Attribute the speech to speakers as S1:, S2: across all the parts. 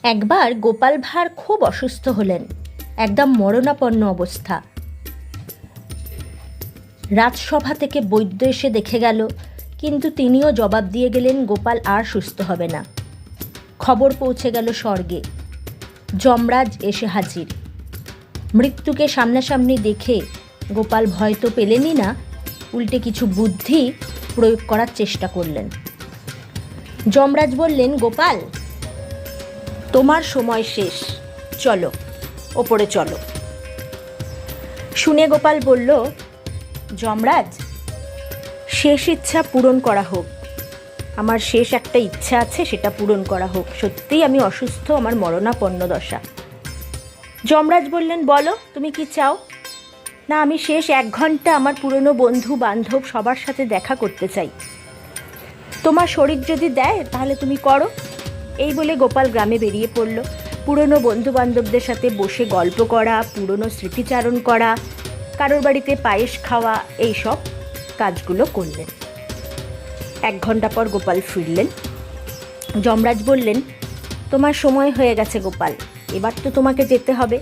S1: একবার গোপাল ভাঁড় খুব অসুস্থ হলেন, একদম মরণাপন্ন অবস্থা। রাজসভা থেকে বৈদ্য এসে দেখে গেল, কিন্তু তিনিও জবাব দিয়ে গেলেন গোপাল আর সুস্থ হবে না। খবর পৌঁছে গেল স্বর্গে। যমরাজ এসে হাজির। মৃত্যুকে সামনাসামনি দেখে গোপাল ভয় তো পেলেনই না, উল্টে কিছু বুদ্ধি প্রয়োগ করার চেষ্টা করলেন। যমরাজ বললেন, গোপাল, তোমার সময় শেষ, চলো ওপরে চলো। শুনে গোপাল বলল, যমরাজ, শেষ ইচ্ছা পূরণ করা হোক। আমার শেষ একটা ইচ্ছা আছে, সেটা পূরণ করা হোক। সত্যিই আমি অসুস্থ, আমার মরণাপন্ন দশা। যমরাজ বললেন, বলো তুমি কি চাও? না, আমি শেষ 1 ঘন্টা আমার পুরনো বন্ধু বান্ধব সবার সাথে দেখা করতে চাই। তোমার শরীর যদি দেয় তাহলে তুমি করো। এই বলে গোপাল গ্রামে বেরিয়ে পড়ল। পুরনো বন্ধু বান্ধবদের সাথে বসে গল্প করা, পুরনো স্মৃতিচারণ করা, কারোর বাড়িতে পায়েস খাওয়া, এই সব কাজগুলো করলেন। 1 ঘন্টা পর গোপাল ফিরলেন। যমরাজ বললেন, তোমার সময় হয়ে গেছে গোপাল, এবার তো তোমাকে যেতে হবে।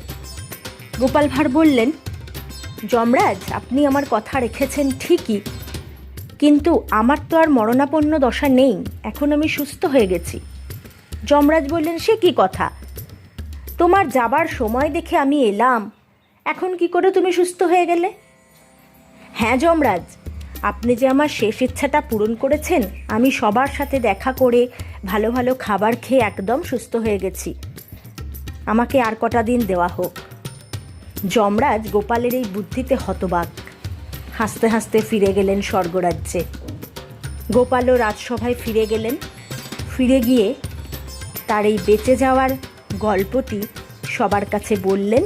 S1: গোপাল ভাঁড় বললেন, যমরাজ, আপনি আমার কথা রেখেছেন ঠিকই, কিন্তু আমার তো আর মরণাপন্ন দশা নেই, এখন আমি সুস্থ হয়ে গেছি। যমরাজ বললেন, সে কি কথা? তোমার যাবার সময় দেখে আমি এলাম, এখন কি করে তুমি সুস্থ হয়ে গেলে? হ্যাঁ যমরাজ, আপনি যে আমার শেষ ইচ্ছাটা পূরণ করেছেন, আমি সবার সাথে দেখা করে ভালো ভালো খাবার খেয়ে একদম সুস্থ হয়ে গেছি। আমাকে আর কটা দিন দেওয়া হোক। যমরাজ গোপালের এই বুদ্ধিতে হতবাক। হাসতে হাসতে ফিরে গেলেন স্বর্গরাজ্যে। গোপালও রাজসভায় ফিরে গেলেন। ফিরে গিয়ে তার এই বেঁচে যাওয়ার গল্পটি সবার কাছে বললেন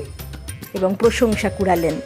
S1: এবং প্রশংসা কুড়ালেন।